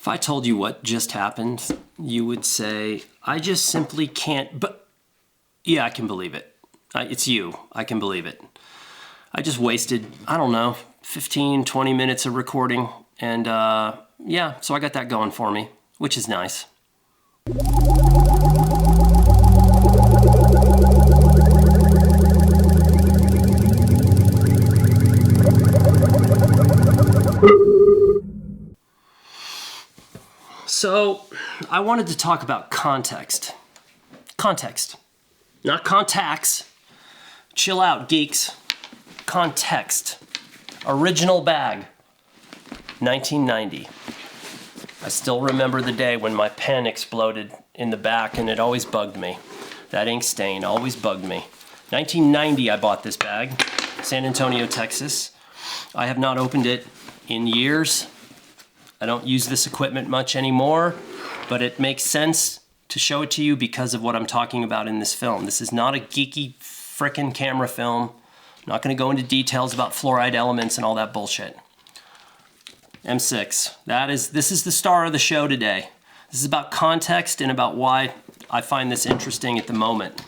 If I told you what just happened, you would say, I just simply can't, but yeah, I can believe it. It's you, I can believe it. I just wasted, I don't know, 15, 20 minutes of recording, and yeah, so I got that going for me, which is nice. So, I wanted to talk about context. Context. Not contacts. Chill out, geeks. Context. Original bag. 1990. I still remember the day when my pen exploded in the back, and it always bugged me. That ink stain always bugged me. 1990 I bought this bag. San Antonio, Texas. I have not opened it in years. I don't use this equipment much anymore, but it makes sense to show it to you because of what I'm talking about in this film. This is not a geeky frickin' camera film. I'm not gonna go into details about fluoride elements and all that bullshit. M6, this is the star of the show today. This is about context and about why I find this interesting at the moment.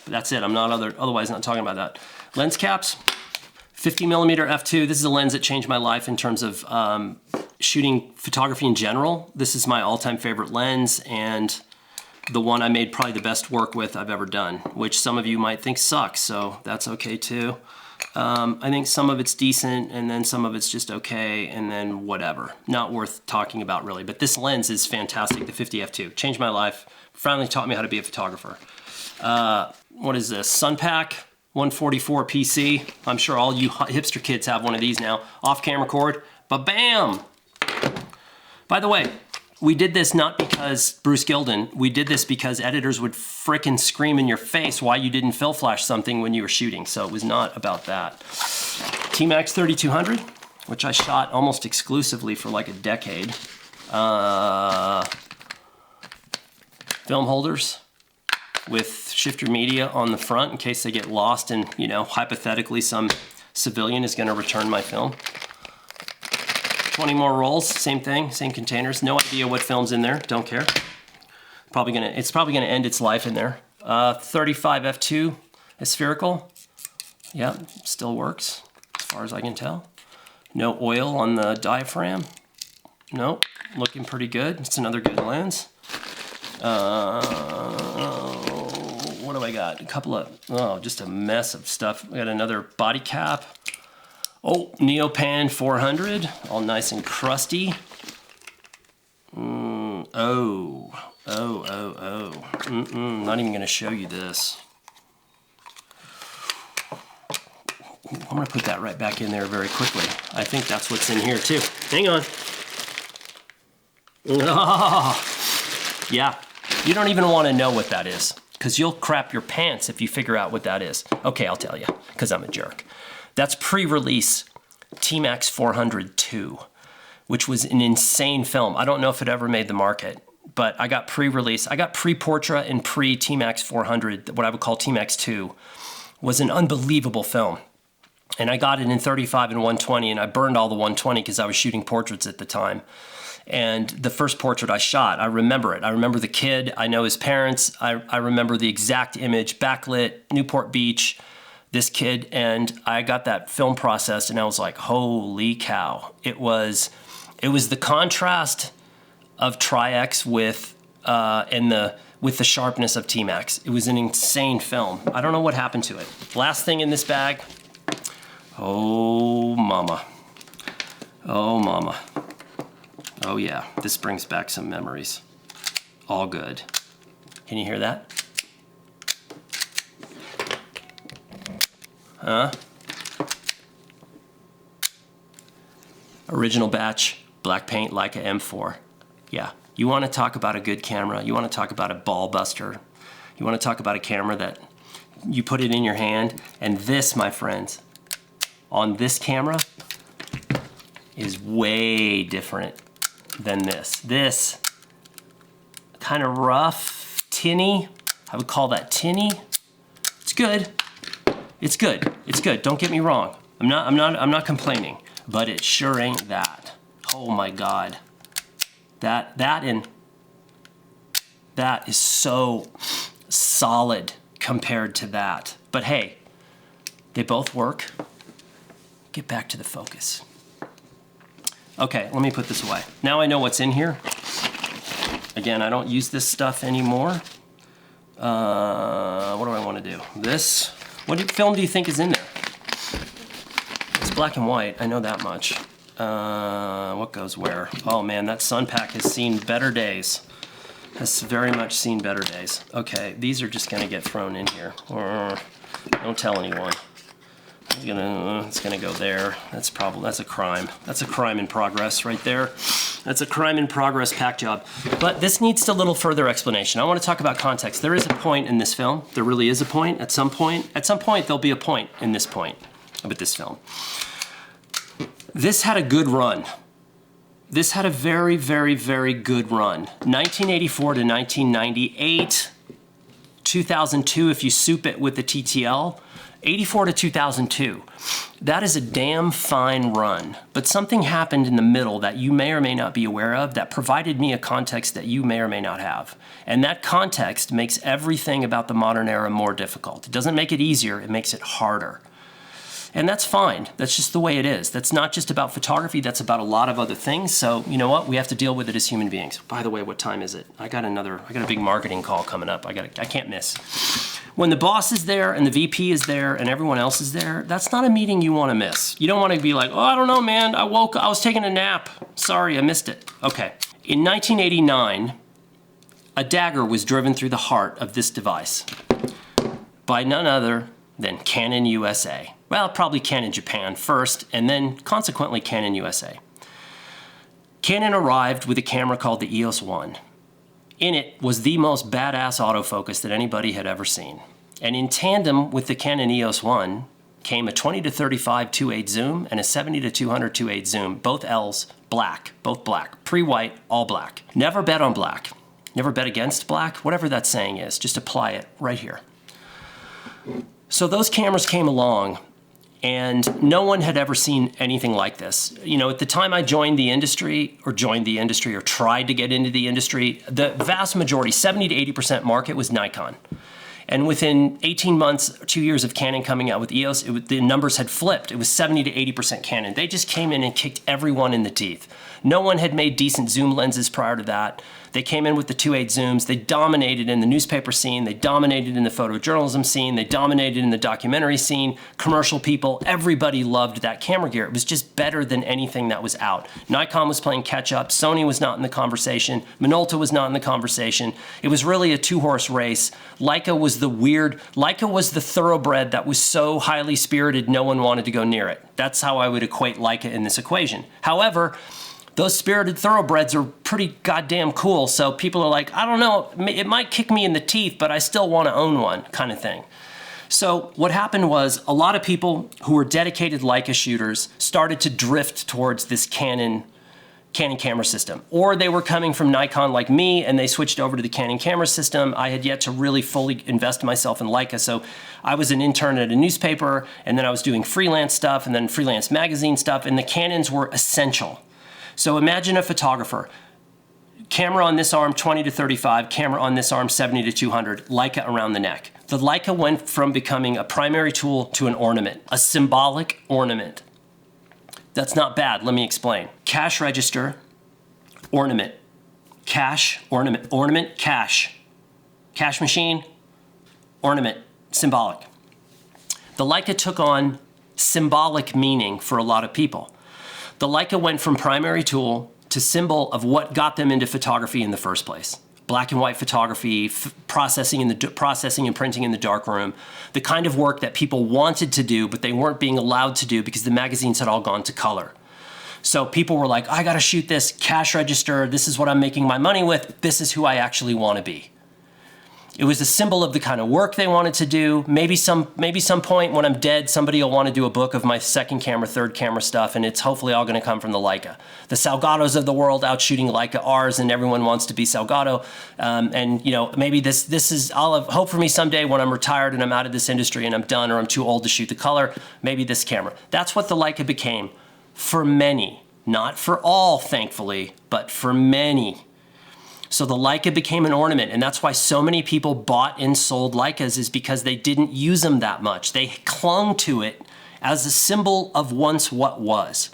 But that's it, I'm not otherwise not talking about that. Lens caps, 50mm f2. This is a lens that changed my life in terms of shooting photography in general. This is my all-time favorite lens and the one I made probably the best work with I've ever done, which some of you might think sucks, so that's okay too. I think some of it's decent and then some of it's just okay and then whatever. Not worth talking about really, but this lens is fantastic, the 50 f2. Changed my life, finally taught me how to be a photographer. What is this, Sunpack 144 PC. I'm sure all you hipster kids have one of these now. Off-camera cord, ba-bam! By the way, we did this not because Bruce Gilden, we did this because editors would frickin' scream in your face why you didn't fill flash something when you were shooting, so it was not about that. T-Max 3200, which I shot almost exclusively for like a decade. Film holders with shifter.media on the front in case they get lost and, you know, hypothetically some civilian is gonna return my film. 20 more rolls, same thing, same containers. No idea what film's in there, don't care. It's probably gonna end its life in there. 35 f2 spherical. Yeah, still works as far as I can tell. No oil on the diaphragm. Nope, looking pretty good. It's another good lens. What do I got? A couple of, just a mess of stuff. I got another body cap. Oh, Neopan 400, all nice and crusty. Not even gonna show you this. I'm gonna put that right back in there very quickly. I think that's what's in here too. Hang on. Oh, yeah, you don't even wanna know what that is because you'll crap your pants if you figure out what that is. Okay, I'll tell you, because I'm a jerk. That's pre-release T-Max 400 II, which was an insane film. I don't know if it ever made the market, but I got pre-release. I got pre-Portra and pre-T-Max 400, what I would call T-Max 2, was an unbelievable film. And I got it in 35 and 120, and I burned all the 120 because I was shooting portraits at the time. And the first portrait I shot, I remember it. I remember the kid, I know his parents, I remember the exact image, backlit, Newport Beach, this kid, and I got that film processed and I was like, holy cow. It was the contrast of Tri-X with the sharpness of T-Max. It was an insane film. I don't know what happened to it. Last thing in this bag, oh mama. Oh mama. Oh yeah, this brings back some memories. All good. Can you hear that? Huh? Original batch, black paint, Leica M4. Yeah, you wanna talk about a good camera, you wanna talk about a ball buster, you wanna talk about a camera that you put it in your hand, and this, my friends, on this camera is way different than this. This, kind of rough, tinny, I would call that tinny. It's good. It's good. It's good. Don't get me wrong. I'm not complaining, but it sure ain't that. Oh my God. That is so solid compared to that. But hey, they both work. Get back to the focus. Okay, let me put this away. Now I know what's in here. Again, I don't use this stuff anymore. What do I want to do? This. What film do you think is in there? It's black and white, I know that much. What goes where? Oh man, that sun pack has seen better days. Has very much seen better days. Okay, these are just gonna get thrown in here. Don't tell anyone. It's gonna go there. That's a crime. That's a crime in progress right there. That's a crime in progress pack job. But this needs a little further explanation. I want to talk about context. There is a point in this film. There really is a point. At some point there'll be a point in this point with this film. This had a good run. This had a very, very, very good run. 1984 to 1998, 2002 if you soup it with the TTL, 84 to 2002. That is a damn fine run. But something happened in the middle that you may or may not be aware of that provided me a context that you may or may not have. And that context makes everything about the modern era more difficult. It doesn't make it easier, it makes it harder. And that's fine. That's just the way it is. That's not just about photography, that's about a lot of other things. So you know what? We have to deal with it as human beings. By the way, what time is it? I got a big marketing call coming up. I can't miss. When the boss is there and the VP is there and everyone else is there, that's not a meeting you want to miss. You don't want to be like, oh, I don't know, man. I was taking a nap. Sorry, I missed it. Okay. In 1989, a dagger was driven through the heart of this device by none other than Canon USA. Well, probably Canon Japan first, and then consequently Canon USA. Canon arrived with a camera called the EOS 1. In it was the most badass autofocus that anybody had ever seen. And in tandem with the Canon EOS 1 came a 20 to 35 2.8 zoom and a 70 to 200 2.8 zoom, both L's black, both black, pre-white, all black. Never bet on black. Never bet against black, whatever that saying is, just apply it right here. So those cameras came along and no one had ever seen anything like this. You know, at the time I joined the industry or tried to get into the industry, the vast majority, 70 to 80% market was Nikon. And within 18 months, 2 years of Canon coming out with EOS, the numbers had flipped. It was 70 to 80% Canon. They just came in and kicked everyone in the teeth. No one had made decent zoom lenses prior to that. They came in with the 2.8 zooms. They dominated in the newspaper scene. They dominated in the photojournalism scene. They dominated in the documentary scene. Commercial people, everybody loved that camera gear. It was just better than anything that was out. Nikon was playing catch up. Sony was not in the conversation. Minolta was not in the conversation. It was really a two-horse race. Leica was the thoroughbred that was so highly spirited no one wanted to go near it. That's how I would equate Leica in this equation. However, those spirited thoroughbreds are pretty goddamn cool, so people are like, I don't know, it might kick me in the teeth, but I still want to own one, kind of thing. So what happened was a lot of people who were dedicated Leica shooters started to drift towards this Canon camera system. Or they were coming from Nikon like me and they switched over to the Canon camera system. I had yet to really fully invest myself in Leica, so I was an intern at a newspaper and then I was doing freelance stuff and then freelance magazine stuff, and the Canons were essential. So imagine a photographer, camera on this arm 20 to 35, camera on this arm 70 to 200, Leica around the neck. The Leica went from becoming a primary tool to an ornament, a symbolic ornament. That's not bad, let me explain. Cash register, ornament. Cash, ornament, ornament, cash. Cash machine, ornament, symbolic. The Leica took on symbolic meaning for a lot of people. The Leica went from primary tool to symbol of what got them into photography in the first place. Black and white photography, processing and printing in the darkroom, the kind of work that people wanted to do, but they weren't being allowed to do because the magazines had all gone to color. So people were like, I gotta shoot this cash register, this is what I'm making my money with, this is who I actually wanna be. It was a symbol of the kind of work they wanted to do. Maybe some point when I'm dead, somebody will want to do a book of my second camera, third camera stuff, and it's hopefully all going to come from the Leica. The Salgados of the world out shooting Leica Rs, and everyone wants to be Salgado. And you know, maybe this is, I'll have hope for me someday when I'm retired and I'm out of this industry and I'm done or I'm too old to shoot the color, maybe this camera. That's what the Leica became for many. Not for all, thankfully, but for many. So the Leica became an ornament, and that's why so many people bought and sold Leicas, is because they didn't use them that much. They clung to it as a symbol of once what was,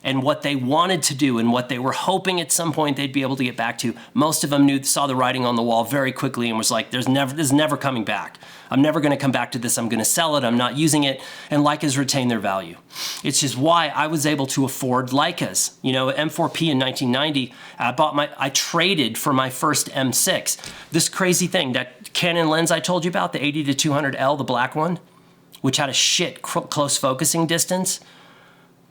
and what they wanted to do, and what they were hoping at some point they'd be able to get back to. Most of them saw the writing on the wall very quickly and was like, this is never coming back. I'm never gonna come back to this. I'm gonna sell it. I'm not using it. And Leicas retain their value. It's just why I was able to afford Leicas. You know, M4P in 1990, I traded for my first M6. This crazy thing, that Canon lens I told you about, the 80-200L, the black one, which had a shit close focusing distance,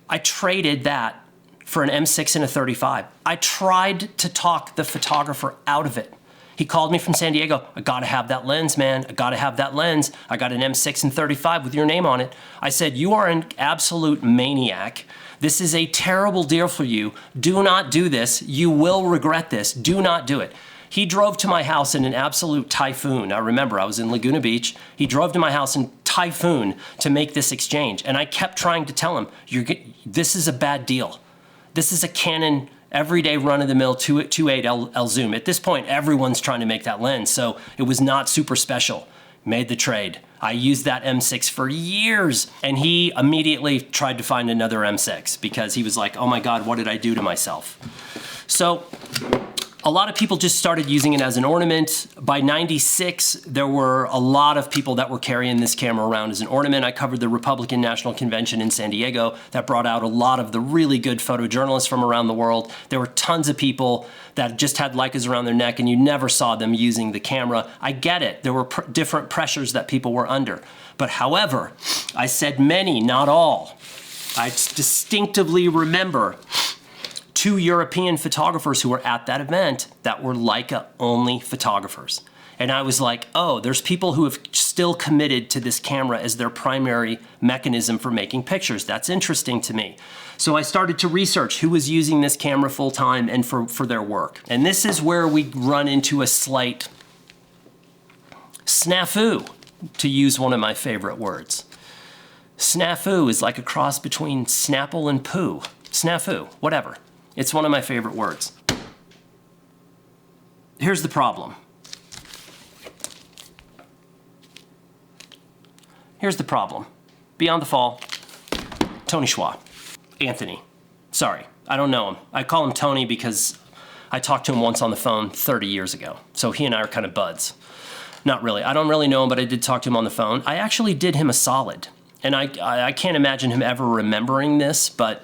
I traded that for an M6 and a 35. I tried to talk the photographer out of it. He called me from San Diego. I gotta have that lens, man. I gotta have that lens. I got an M6 and 35 with your name on it. I said, you are an absolute maniac. This is a terrible deal for you. Do not do this. You will regret this. Do not do it. He drove to my house in an absolute typhoon. I remember I was in Laguna Beach. He drove to my house in typhoon to make this exchange. And I kept trying to tell him, this is a bad deal. This is a Canon everyday run-of-the-mill 2.8 L zoom. At this point, everyone's trying to make that lens, so it was not super special. Made the trade. I used that M6 for years, and he immediately tried to find another M6 because he was like, oh my God, what did I do to myself? So a lot of people just started using it as an ornament. By 96, there were a lot of people that were carrying this camera around as an ornament. I covered the Republican National Convention in San Diego that brought out a lot of the really good photojournalists from around the world. There were tons of people that just had Leicas around their neck and you never saw them using the camera. I get it. There were different pressures that people were under. But however, I said many, not all. I distinctively remember 2 European photographers who were at that event that were Leica-only photographers. And I was like, oh, there's people who have still committed to this camera as their primary mechanism for making pictures. That's interesting to me. So I started to research who was using this camera full-time and for their work. And this is where we run into a slight snafu, to use one of my favorite words. Snafu is like a cross between Snapple and poo. Snafu, whatever. It's one of my favorite words. Here's the problem. Here's the problem. Beyond the Fall, Tony Schwa. Anthony. Sorry, I don't know him. I call him Tony because I talked to him once on the phone 30 years ago. So he and I are kind of buds. Not really. I don't really know him, but I did talk to him on the phone. I actually did him a solid. And I can't imagine him ever remembering this, but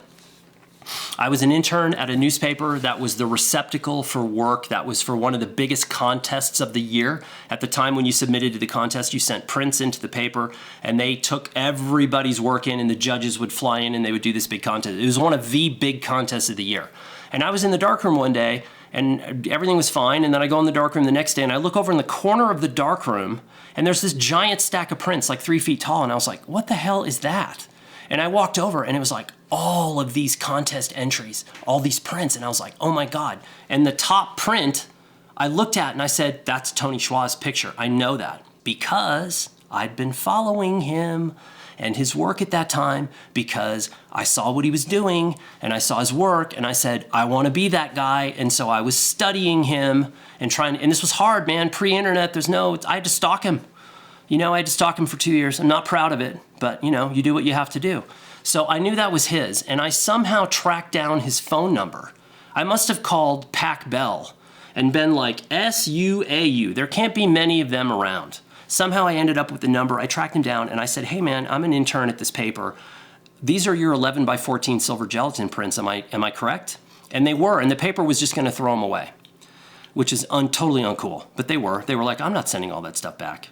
I was an intern at a newspaper that was the receptacle for work that was for one of the biggest contests of the year. At the time when you submitted to the contest, you sent prints into the paper and they took everybody's work in and the judges would fly in and they would do this big contest. It was one of the big contests of the year. And I was in the darkroom one day and everything was fine, and then I go in the darkroom the next day and I look over in the corner of the darkroom and there's this giant stack of prints like 3 feet tall, and I was like, what the hell is that? And I walked over and it was like all of these contest entries, all these prints, and I was like, oh my God. And the top print I looked at and I said, that's Tony Schwa's picture. I know that because I'd been following him and his work at that time, because I saw what he was doing and I saw his work and I said, I want to be that guy. And so I was studying him and and this was hard, man, pre-internet, I had to stalk him. You know, I had to stalk him for 2 years. I'm not proud of it, but you know, you do what you have to do. So I knew that was his, and I somehow tracked down his phone number. I must have called Pac Bell and been like, S-U-A-U. There can't be many of them around. Somehow I ended up with the number. I tracked him down and I said, hey man, I'm an intern at this paper. These are your 11 by 14 silver gelatin prints, am I correct? And they were, and the paper was just gonna throw them away, which is totally uncool, but they were like, I'm not sending all that stuff back.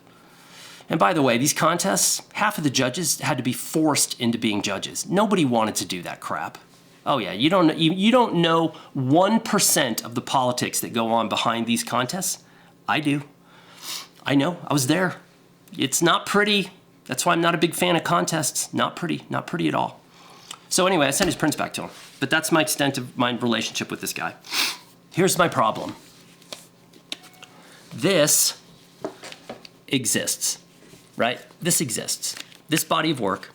And by the way, these contests, half of the judges had to be forced into being judges. Nobody wanted to do that crap. Oh yeah, you don't know 1% of the politics that go on behind these contests. I do. I know, I was there. It's not pretty. That's why I'm not a big fan of contests. Not pretty at all. So anyway, I sent his prints back to him. But that's my extent of my relationship with this guy. Here's my problem. This exists. Right? This exists. This body of work,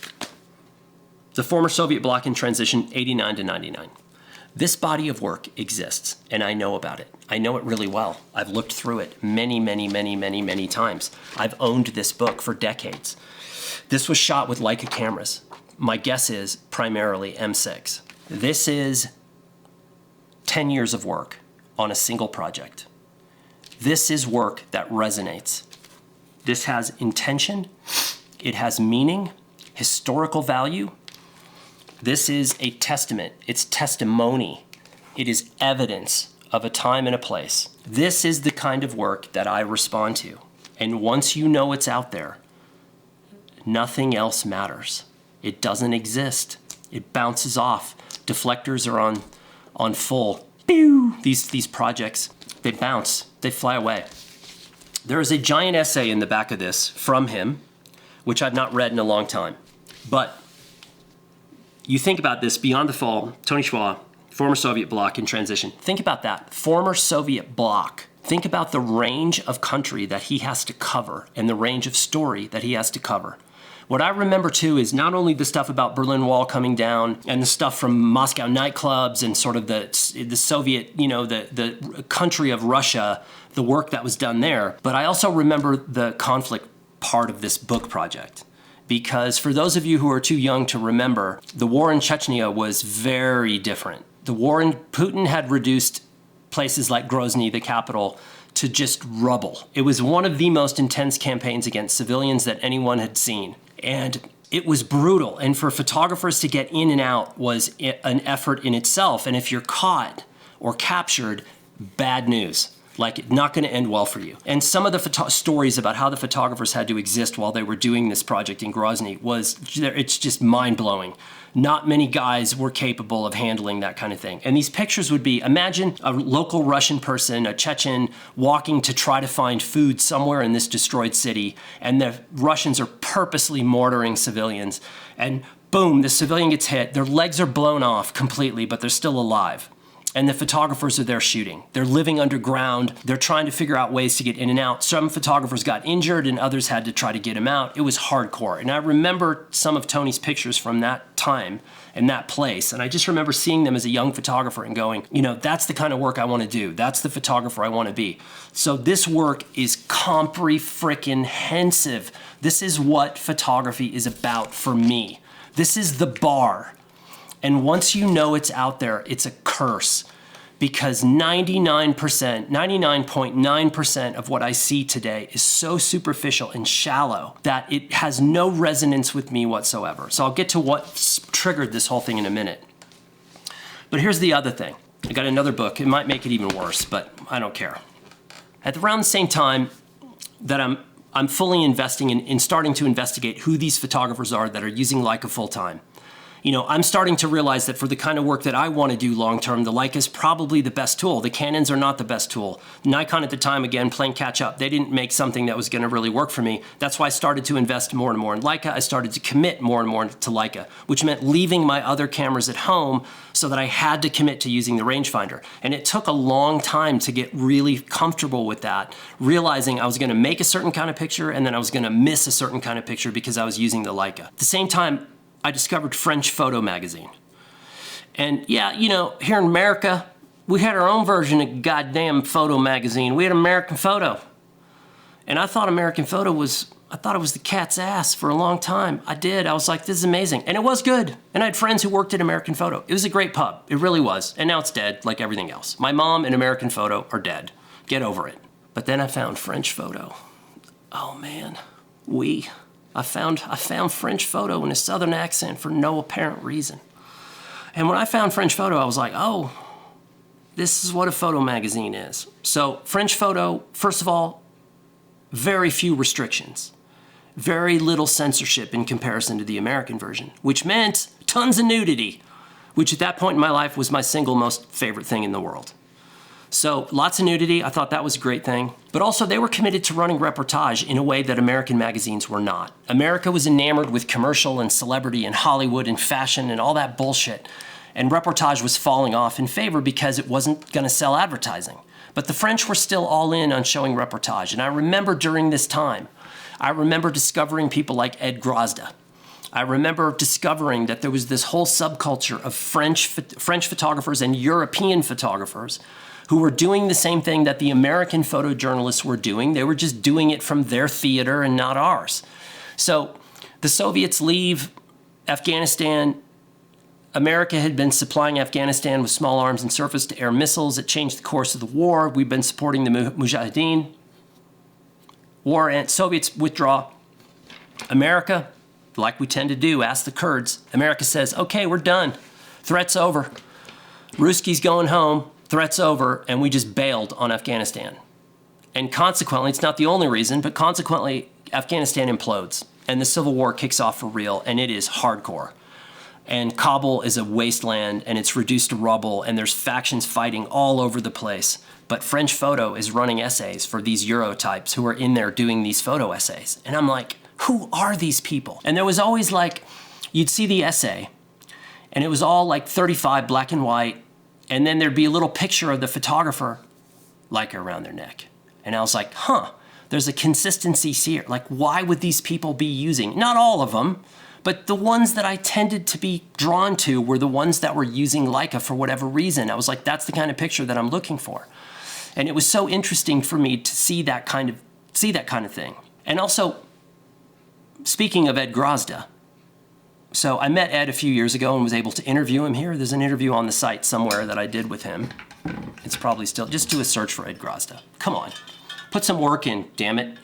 the former Soviet bloc in transition, 89 to 99. This body of work exists, and I know about it. I know it really well. I've looked through it many times. I've owned this book for decades. This was shot with Leica cameras. My guess is primarily M6. This is 10 years of work on a single project. This is work that resonates. This has intention, it has meaning, historical value. This is a testament, it's testimony. It is evidence of a time and a place. This is the kind of work that I respond to. And once you know it's out there, nothing else matters. It doesn't exist. It bounces off. Deflectors are on full. Pew! These projects, they bounce, they fly away. There is a giant essay in the back of this from him, which I've not read in a long time. But you think about this, Beyond the Fall, Tony Schwa, former Soviet bloc in transition. Think about that, former Soviet bloc. Think about the range of country that he has to cover and the range of story that he has to cover. What I remember too is not only the stuff about Berlin Wall coming down and the stuff from Moscow nightclubs and sort of the Soviet, the country of Russia, the work that was done there, but I also remember the conflict part of this book project. Because for those of you who are too young to remember, the war in Chechnya was very different. The war in Putin had reduced places like Grozny, the capital, to just rubble. It was one of the most intense campaigns against civilians that anyone had seen. And it was brutal. And for photographers to get in and out was an effort in itself. And if you're caught or captured, bad news. Like, not going to end well for you. And some of the stories about how the photographers had to exist while they were doing this project in Grozny it's just mind-blowing. Not many guys were capable of handling that kind of thing. And these pictures would be, imagine a local Russian person, a Chechen, walking to try to find food somewhere in this destroyed city, and the Russians are purposely mortaring civilians, and boom, the civilian gets hit, their legs are blown off completely, but they're still alive. And the photographers are there shooting. They're living underground. They're trying to figure out ways to get in and out. Some photographers got injured and others had to try to get them out. It was hardcore. And I remember some of Tony's pictures from that time and that place. And I just remember seeing them as a young photographer and going, that's the kind of work I want to do. That's the photographer I want to be. So this work is comprehensive. This is what photography is about for me. This is the bar. And once you know it's out there, it's a curse, because 99.9% of what I see today is so superficial and shallow that it has no resonance with me whatsoever. So I'll get to what triggered this whole thing in a minute. But here's the other thing. I got another book. It might make it even worse, but I don't care. At around the same time that I'm fully investing in starting to investigate who these photographers are that are using Leica full-time, I'm starting to realize that for the kind of work that I want to do long-term, the Leica is probably the best tool. The Canons are not the best tool. Nikon at the time, again, playing catch-up. They didn't make something that was going to really work for me. That's why I started to invest more and more in Leica. I started to commit more and more to Leica, which meant leaving my other cameras at home so that I had to commit to using the rangefinder. And it took a long time to get really comfortable with that, realizing I was going to make a certain kind of picture and then I was going to miss a certain kind of picture because I was using the Leica. At the same time, I discovered French Photo magazine. And yeah, here in America, we had our own version of goddamn photo magazine. We had American Photo. And I thought American Photo was the cat's ass for a long time. I did. I was like, this is amazing. And it was good. And I had friends who worked at American Photo. It was a great pub. It really was. And now it's dead, like everything else. My mom and American Photo are dead. Get over it. But then I found French Photo. Oh man, I found French Photo in a southern accent for no apparent reason. And when I found French Photo, I was like, oh, this is what a photo magazine is. So French Photo, first of all, very few restrictions. Very little censorship in comparison to the American version, which meant tons of nudity, which at that point in my life was my single most favorite thing in the world. So lots of nudity, I thought that was a great thing. But also they were committed to running reportage in a way that American magazines were not. America was enamored with commercial and celebrity and Hollywood and fashion and all that bullshit. And reportage was falling off in favor because it wasn't gonna sell advertising. But the French were still all in on showing reportage. And I remember during this time, I remember discovering people like Ed Grosda. I remember discovering that there was this whole subculture of French photographers and European photographers who were doing the same thing that the American photojournalists were doing. They were just doing it from their theater and not ours. So the Soviets leave Afghanistan. America had been supplying Afghanistan with small arms and surface-to-air missiles. It changed the course of the war. We've been supporting the Mujahideen. War and Soviets withdraw. America, like we tend to do, ask the Kurds. America says, okay, we're done. Threat's over. Ruski's going home. Threat's over. And we just bailed on Afghanistan. And consequently, it's not the only reason, but consequently, Afghanistan implodes. And the civil war kicks off for real, and it is hardcore. And Kabul is a wasteland, and it's reduced to rubble, and there's factions fighting all over the place. But French Photo is running essays for these Euro types who are in there doing these photo essays. And I'm like, who are these people? And there was always like, you'd see the essay, and it was all like 35 black and white, and then there'd be a little picture of the photographer, Leica around their neck. And I was like, huh, there's a consistency here. Like, why would these people be using, not all of them, but the ones that I tended to be drawn to were the ones that were using Leica for whatever reason. I was like, that's the kind of picture that I'm looking for. And it was so interesting for me to see that kind of thing. And also, speaking of Ed Grozda, so I met Ed a few years ago and was able to interview him here. There's an interview on the site somewhere that I did with him. It's probably still, just do a search for Ed Grozda. Come on, put some work in, damn it.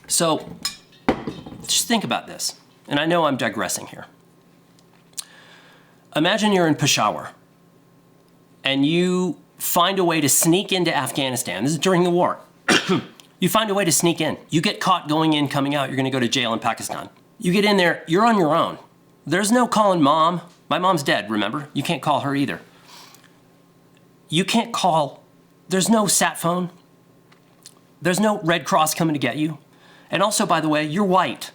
So just think about this, and I know I'm digressing here. Imagine you're in Peshawar, and you find a way to sneak into Afghanistan. This is during the war. You find a way to sneak in. You get caught going in, coming out, you're gonna go to jail in Pakistan. You get in there, you're on your own. There's no calling mom. My mom's dead, remember? You can't call her either. You can't call, there's no sat phone. There's no Red Cross coming to get you. And also, by the way, you're white.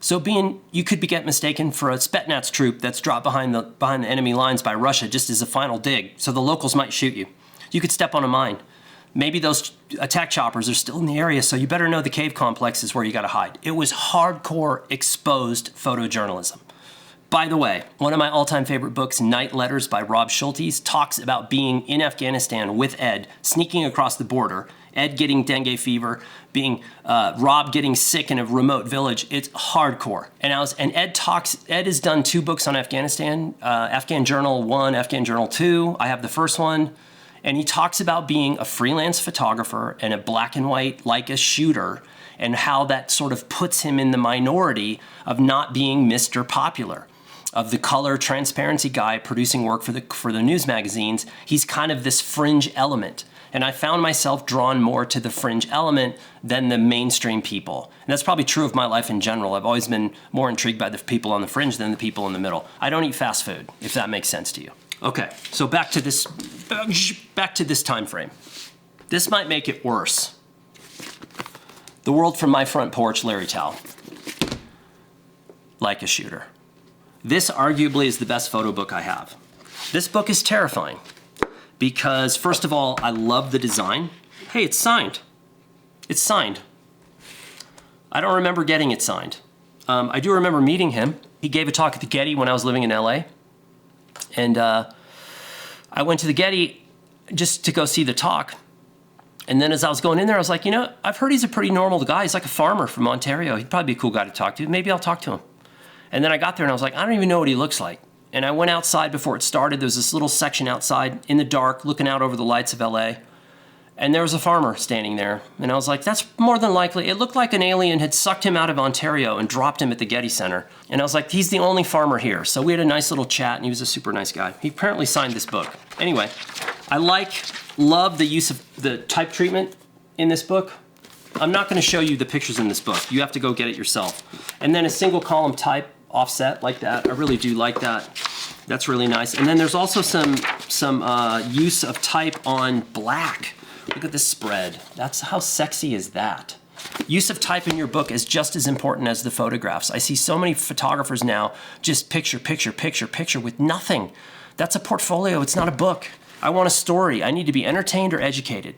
So you could get mistaken for a Spetsnaz troop that's dropped behind the enemy lines by Russia just as a final dig. So the locals might shoot you. You could step on a mine. Maybe those attack choppers are still in the area, so you better know the cave complex is where you gotta hide. It was hardcore exposed photojournalism. By the way, one of my all-time favorite books, Night Letters by Rob Schultes, talks about being in Afghanistan with Ed, sneaking across the border, Ed getting dengue fever, Rob getting sick in a remote village. It's hardcore. And Ed has done 2 books on Afghanistan, Afghan Journal 1, Afghan Journal 2. I have the first one. And he talks about being a freelance photographer and a black and white Leica shooter, and how that sort of puts him in the minority of not being Mr. Popular. Of the color transparency guy producing work for the news magazines, he's kind of this fringe element. And I found myself drawn more to the fringe element than the mainstream people. And that's probably true of my life in general. I've always been more intrigued by the people on the fringe than the people in the middle. I don't eat fast food, if that makes sense to you. Okay, so back to this time frame. This might make it worse. The World from My Front Porch, Larry Tao. Leica shooter. This arguably is the best photo book I have. This book is terrifying because, first of all, I love the design. Hey, it's signed. It's signed. I don't remember getting it signed. I do remember meeting him. He gave a talk at the Getty when I was living in LA. And I went to the Getty just to go see the talk. And then as I was going in there, I was like, you know, I've heard he's a pretty normal guy. He's like a farmer from Ontario. He'd probably be a cool guy to talk to. Maybe I'll talk to him. And then I got there and I was like, I don't even know what he looks like. And I went outside before it started. There was this little section outside in the dark looking out over the lights of LA. And there was a farmer standing there. And I was like, that's more than likely. It looked like an alien had sucked him out of Ontario and dropped him at the Getty Center. And I was like, he's the only farmer here. So we had a nice little chat and he was a super nice guy. He apparently signed this book. Anyway, I love the use of the type treatment in this book. I'm not gonna show you the pictures in this book. You have to go get it yourself. And then a single column type offset like that. I really do like that. That's really nice. And then there's also some use of type on black. Look at this spread. That's how sexy is that? Use of type in your book is just as important as the photographs. I see so many photographers now just picture, picture, picture, picture with nothing. That's a portfolio, it's not a book. I want a story. I need to be entertained or educated.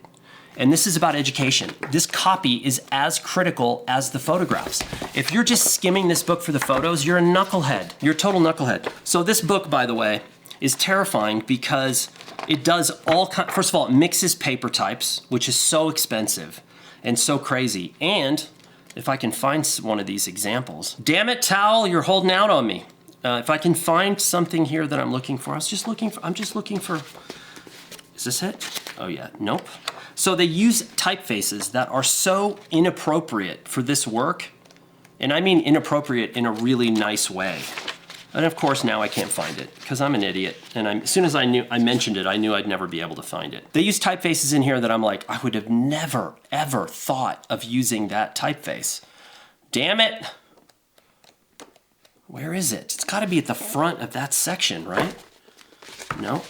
And this is about education. This copy is as critical as the photographs. If you're just skimming this book for the photos, you're a knucklehead. You're a total knucklehead. So this book, by the way, is terrifying because it does first of all, it mixes paper types, which is so expensive and so crazy. And if I can find one of these examples, damn it, towel, you're holding out on me. If I can find something here that I'm looking for, I'm just looking for, is this it? Oh yeah, nope. So they use typefaces that are so inappropriate for this work, and I mean inappropriate in a really nice way. And of course now I can't find it because I'm an idiot. And as soon as I mentioned it, I knew I'd never be able to find it. They use typefaces in here that I'm like, I would have never, ever thought of using that typeface. Damn it. Where is it? It's gotta be at the front of that section, right? No?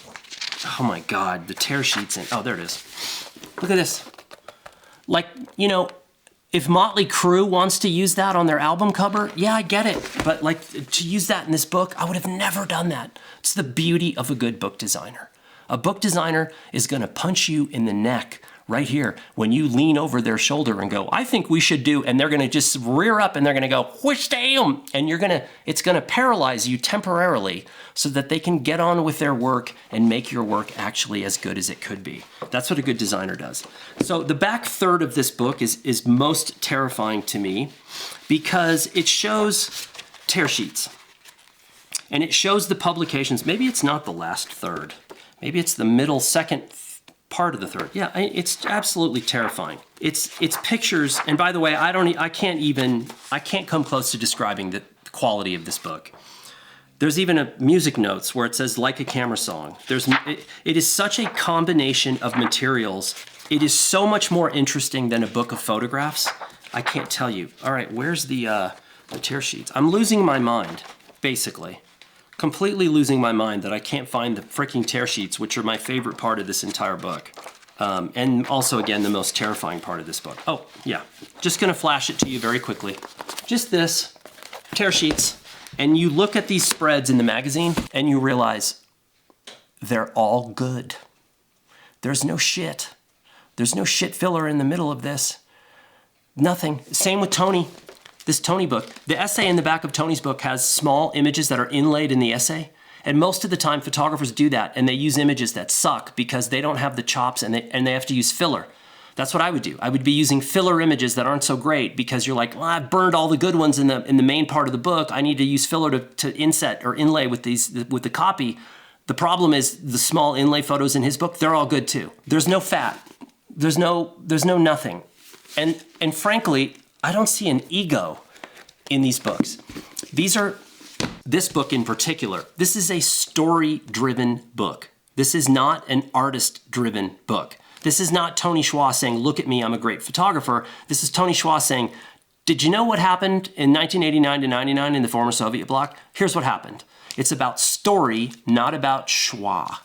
Oh my God, the tear sheet's in, oh, there it is. Look at this. Like, you know, if Motley Crue wants to use that on their album cover, yeah, I get it. But like to use that in this book, I would have never done that. It's the beauty of a good book designer. A book designer is gonna punch you in the neck right here when you lean over their shoulder and go, I think we should do, and they're gonna just rear up and they're gonna go, whoosh damn, and it's gonna paralyze you temporarily so that they can get on with their work and make your work actually as good as it could be. That's what a good designer does. So the back third of this book is most terrifying to me because it shows tear sheets and it shows the publications. Maybe it's not the last third. Maybe it's the middle second part of the third. Yeah, it's absolutely terrifying. It's pictures, and by the way, I can't come close to describing the quality of this book. There's even a music notes where it says like a camera song. It is such a combination of materials. It is so much more interesting than a book of photographs. I can't tell you. All right, where's the tear sheets? I'm losing my mind, basically. Completely losing my mind that I can't find the freaking tear sheets, which are my favorite part of this entire book. And also, again, the most terrifying part of this book. Oh, yeah. Just gonna flash it to you very quickly. Just this, tear sheets. And you look at these spreads in the magazine and you realize they're all good. There's no shit. There's no shit filler in the middle of this. Nothing. Same with Tony. This Tony book, the essay in the back of Tony's book has small images that are inlaid in the essay. And most of the time photographers do that and they use images that suck because they don't have the chops and they have to use filler. That's what I would do. I would be using filler images that aren't so great because you're like, well, I've burned all the good ones in the main part of the book. I need to use filler to inset or inlay with the copy. The problem is the small inlay photos in his book, they're all good too. There's no fat. There's no nothing. And frankly, I don't see an ego in these books. This book in particular, this is a story-driven book. This is not an artist-driven book. This is not Tony Schwa saying, look at me, I'm a great photographer. This is Tony Schwa saying, did you know what happened in 1989 to 99 in the former Soviet bloc? Here's what happened. It's about story, not about Schwa.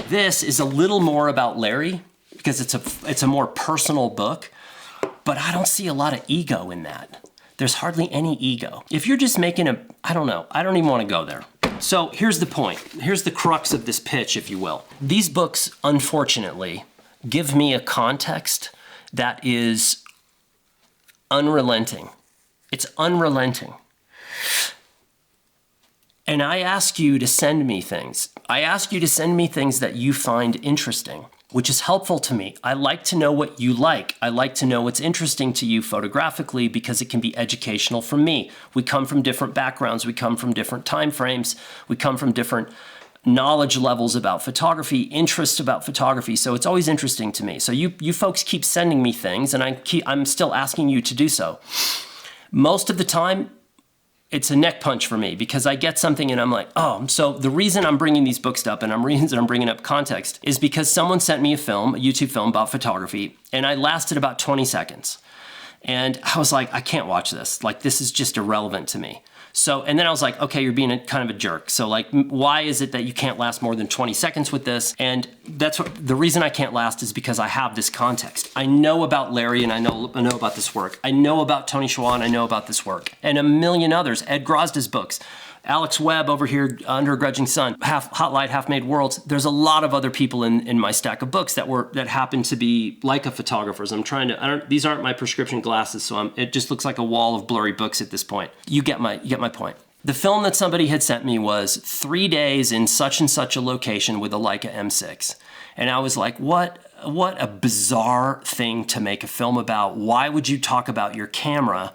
This is a little more about Larry because it's a more personal book, but I don't see a lot of ego in that. There's hardly any ego. If you're just making I don't know, I don't even want to go there. So here's the point. Here's the crux of this pitch, if you will. These books, unfortunately, give me a context that is unrelenting. It's unrelenting. And I ask you to send me things. I ask you to send me things that you find interesting, which is helpful to me. I like to know what you like. I like to know what's interesting to you photographically because it can be educational for me. We come from different backgrounds. We come from different time frames. We come from different knowledge levels about photography, interests about photography. So it's always interesting to me. So you folks keep sending me things and I'm still asking you to do so. Most of the time, it's a neck punch for me because I get something and I'm like, oh, so the reason I'm bringing these books up and I'm bringing up context is because someone sent me a YouTube film about photography, and I lasted about 20 seconds. And I was like, I can't watch this. Like, this is just irrelevant to me. So, and then I was like, okay, you're being kind of a jerk. So like, why is it that you can't last more than 20 seconds with this? And that's what, the reason I can't last is because I have this context. I know about Larry and I know about this work. I know about Tony Schwa and I know about this work. And a million others, Ed Grozda's books. Alex Webb over here, Under a Grudging Sun, Hot Light, Half Made Worlds. There's a lot of other people in my stack of books that happen to be Leica photographers. I'm trying to, these aren't my prescription glasses, so it just looks like a wall of blurry books at this point. You get my point. The film that somebody had sent me was 3 days in such and such a location with a Leica M6. And I was like, what a bizarre thing to make a film about. Why would you talk about your camera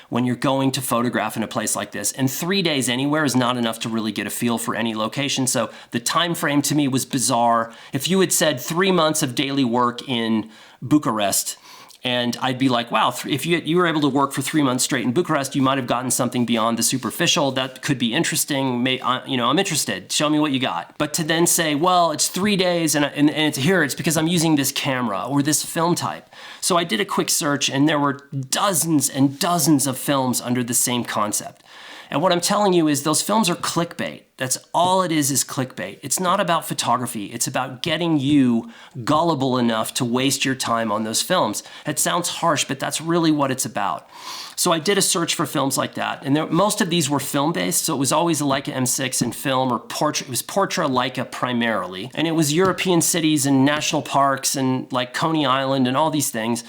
when you're going to photograph in a place like this? And 3 days anywhere is not enough to really get a feel for any location. So the time frame to me was bizarre. If you had said 3 months of daily work in Bucharest, and I'd be like, wow, if you were able to work for 3 months straight in Bucharest, you might have gotten something beyond the superficial. That could be interesting. I'm interested. Show me what you got. But to then say, well, it's 3 days and it's because I'm using this camera or this film type. So I did a quick search and there were dozens and dozens of films under the same concept. And what I'm telling you is those films are clickbait. That's all it is clickbait. It's not about photography. It's about getting you gullible enough to waste your time on those films. It sounds harsh, but that's really what it's about. So I did a search for films like that. And most of these were film-based, so it was always a Leica M6 in film or portrait. It was portrait Leica primarily. And it was European cities and national parks and like Coney Island and all these things.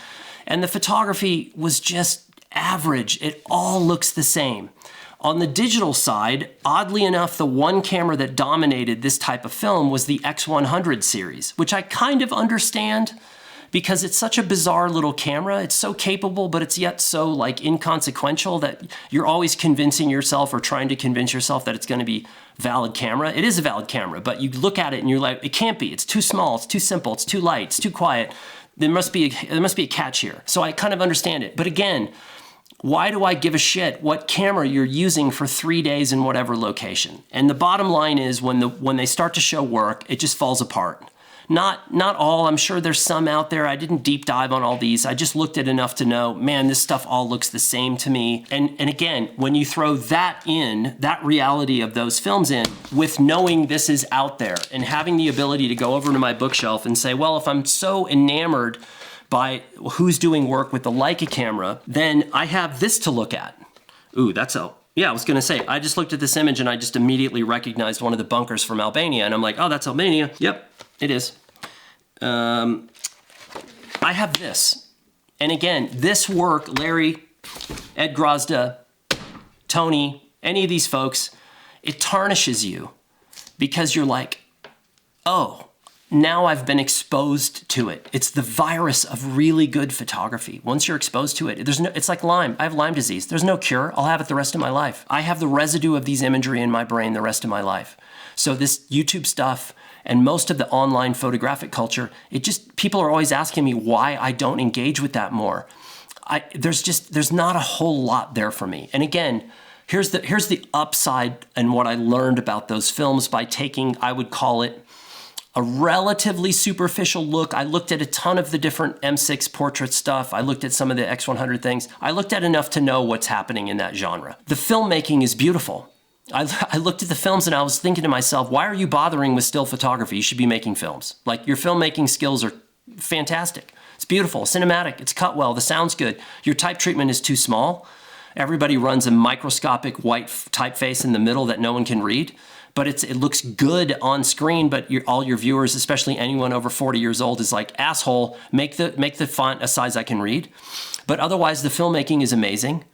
And the photography was just average. It all looks the same. On the digital side, oddly enough, the one camera that dominated this type of film was the X100 series, which I kind of understand because it's such a bizarre little camera. It's so capable, but it's yet so like inconsequential that you're always convincing yourself or trying to convince yourself that it's going to be valid camera. It is a valid camera, but you look at it and you're like, it can't be. It's too small. It's too simple. It's too light. It's too quiet. There must be a catch here. So I kind of understand it. But again, why do I give a shit what camera you're using for 3 days in whatever location? And the bottom line is when they start to show work, it just falls apart. Not all, I'm sure there's some out there. I didn't deep dive on all these. I just looked at enough to know, man, this stuff all looks the same to me. And again, when you throw that reality of those films in with knowing this is out there and having the ability to go over to my bookshelf and say, well, if I'm so enamored by who's doing work with the Leica camera, then I have this to look at. Ooh, yeah, I was gonna say, I just looked at this image and I just immediately recognized one of the bunkers from Albania and I'm like, oh, that's Albania. Yep, it is. I have this. And again, this work, Larry, Ed Grozda, Tony, any of these folks, it tarnishes you because you're like, oh, now I've been exposed to it. It's the virus of really good photography. Once you're exposed to it, it's like Lyme. I have Lyme disease. There's no cure. I'll have it the rest of my life. I have the residue of these imagery in my brain the rest of my life. So this YouTube stuff and most of the online photographic culture, people are always asking me why I don't engage with that more. There's not a whole lot there for me. And again, here's the upside and what I learned about those films by taking, I would call it, a relatively superficial look. I looked at a ton of the different M6 portrait stuff. I looked at some of the X100 things. I looked at enough to know what's happening in that genre. The filmmaking is beautiful. I looked at the films and I was thinking to myself, why are you bothering with still photography? You should be making films. Like, your filmmaking skills are fantastic. It's beautiful, cinematic, it's cut well, the sound's good. Your type treatment is too small. Everybody runs a microscopic white typeface in the middle that no one can read. But it looks good on screen, but all your viewers, especially anyone over 40 years old, is like, asshole, make the font a size I can read. But otherwise, the filmmaking is amazing.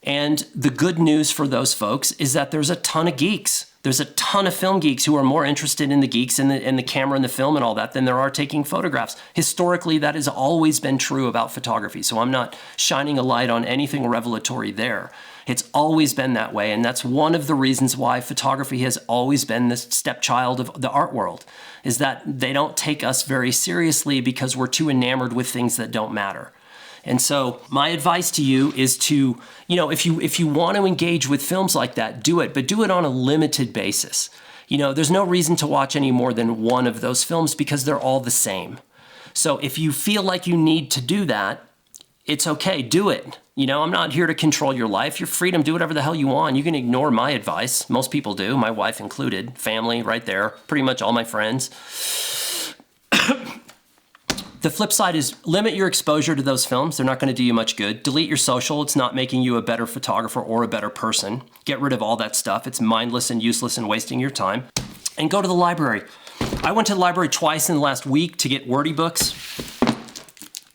And the good news for those folks is that there's a ton of geeks. There's a ton of film geeks who are more interested in the geeks and the camera and the film and all that than there are taking photographs. Historically, that has always been true about photography. So I'm not shining a light on anything revelatory there. It's always been that way, and that's one of the reasons why photography has always been the stepchild of the art world, is that they don't take us very seriously because we're too enamored with things that don't matter. And so my advice to you is to, if you want to engage with films like that, do it, but do it on a limited basis. There's no reason to watch any more than one of those films because they're all the same. So if you feel like you need to do that, it's okay, do it. I'm not here to control your life. Your freedom, do whatever the hell you want. You can ignore my advice. Most people do, my wife included, family right there, pretty much all my friends. The flip side is limit your exposure to those films. They're not going to do you much good. Delete your social. It's not making you a better photographer or a better person. Get rid of all that stuff. It's mindless and useless and wasting your time. And go to the library. I went to the library twice in the last week to get wordy books.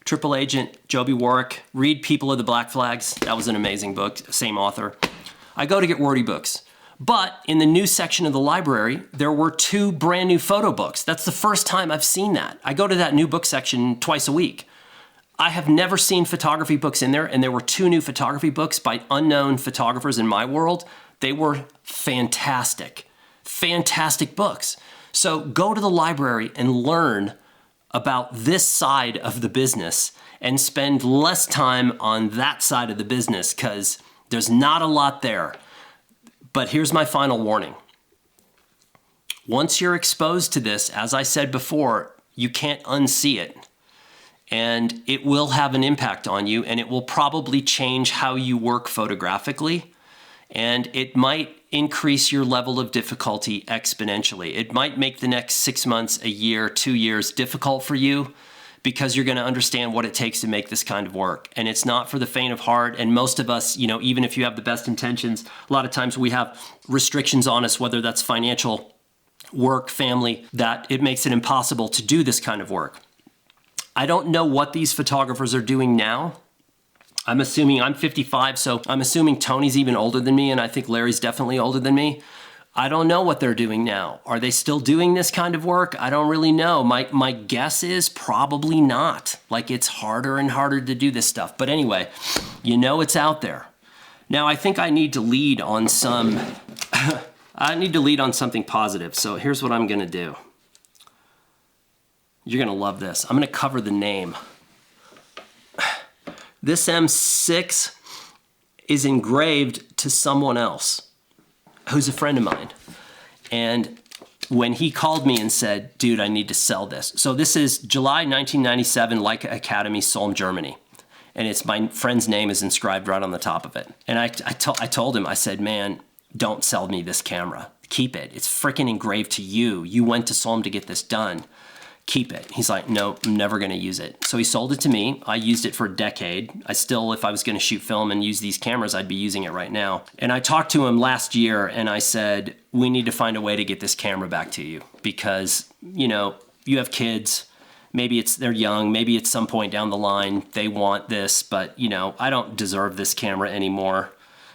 Triple Agent, Joby Warwick, read People of the Black Flags. That was an amazing book, same author. I go to get wordy books. But in the new section of the library, there were 2 brand new photo books. That's the first time I've seen that. I go to that new book section twice a week. I have never seen photography books in there, and there were 2 new photography books by unknown photographers in my world. They were fantastic, fantastic books. So go to the library and learn about this side of the business and spend less time on that side of the business because there's not a lot there. But here's my final warning. Once you're exposed to this, as I said before, you can't unsee it. And it will have an impact on you, and it will probably change how you work photographically. And it might increase your level of difficulty exponentially. It might make the next 6 months, a year, 2 years difficult for you, because you're going to understand what it takes to make this kind of work. And it's not for the faint of heart. And most of us, you know, even if you have the best intentions, a lot of times we have restrictions on us, whether that's financial, work, family, that it makes it impossible to do this kind of work. I don't know what these photographers are doing now. I'm assuming I'm 55, so I'm assuming Tony's even older than me, and I think Larry's definitely older than me. I don't know what they're doing now. Are they still doing this kind of work? I don't really know. My guess is probably not. Like, it's harder and harder to do this stuff. But anyway, you know it's out there. Now, I think I need to lead on some, I need to lead on something positive. So here's what I'm gonna do. You're gonna love this. I'm gonna cover the name. This M6 is engraved to someone else who's a friend of mine. And when he called me and said, dude, I need to sell this. So this is July 1997, Leica Academy, Solm, Germany. And it's my friend's name is inscribed right on the top of it. And I told him, I said, man, don't sell me this camera. Keep it. It's freaking engraved to you. You went to Solm to get this done. Keep it. He's like, no, I'm never going to use it. So he sold it to me. I used it for a decade. I still, if I was going to shoot film and use these cameras, I'd be using it right now. And I talked to him last year and I said, we need to find a way to get this camera back to you because, you know, you have kids. Maybe they're young. Maybe at some point down the line, they want this, but you know, I don't deserve this camera anymore,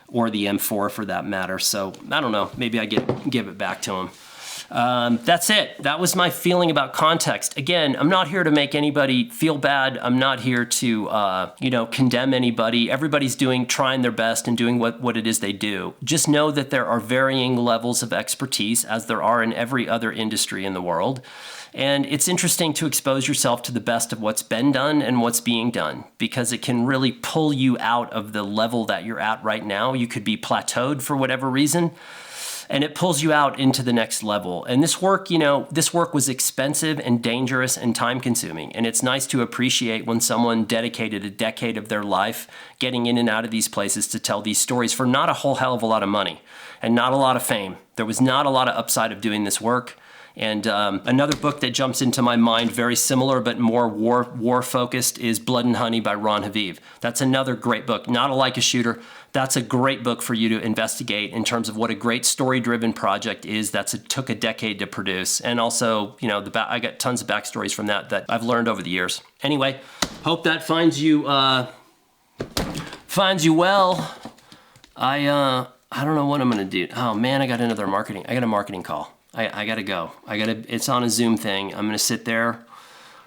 or the M4 for that matter. So I don't know, maybe I give it back to him. That's it. That was my feeling about context. Again, I'm not here to make anybody feel bad. I'm not here to, you know, condemn anybody. Everybody's trying their best and doing what it is they do. Just know that there are varying levels of expertise, as there are in every other industry in the world. And it's interesting to expose yourself to the best of what's been done and what's being done, because it can really pull you out of the level that you're at right now. You could be plateaued for whatever reason, and it pulls you out into the next level. And this work, you know, this work was expensive and dangerous and time consuming. And it's nice to appreciate when someone dedicated a decade of their life getting in and out of these places to tell these stories for not a whole hell of a lot of money and not a lot of fame. There was not a lot of upside of doing this work. And another book that jumps into my mind, very similar but more war focused, is Blood and Honey by Ron Haviv. That's another great book. Not a Leica shooter. That's a great book for you to investigate in terms of what a great story-driven project is. Took a decade to produce. And also, you know, I got tons of backstories from that I've learned over the years. Anyway, hope that finds you well. I don't know what I'm gonna do. Oh man, I got a marketing call. I gotta go. It's on a Zoom thing. I'm gonna sit there.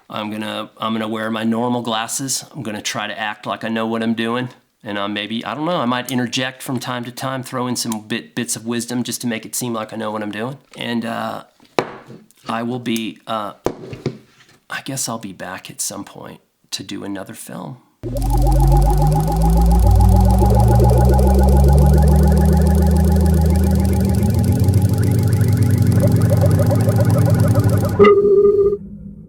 I'm gonna wear my normal glasses. I'm gonna try to act like I know what I'm doing. And maybe, I don't know, I might interject from time to time, throw in some bits of wisdom just to make it seem like I know what I'm doing. And I will be, I guess I'll be back at some point to do another film.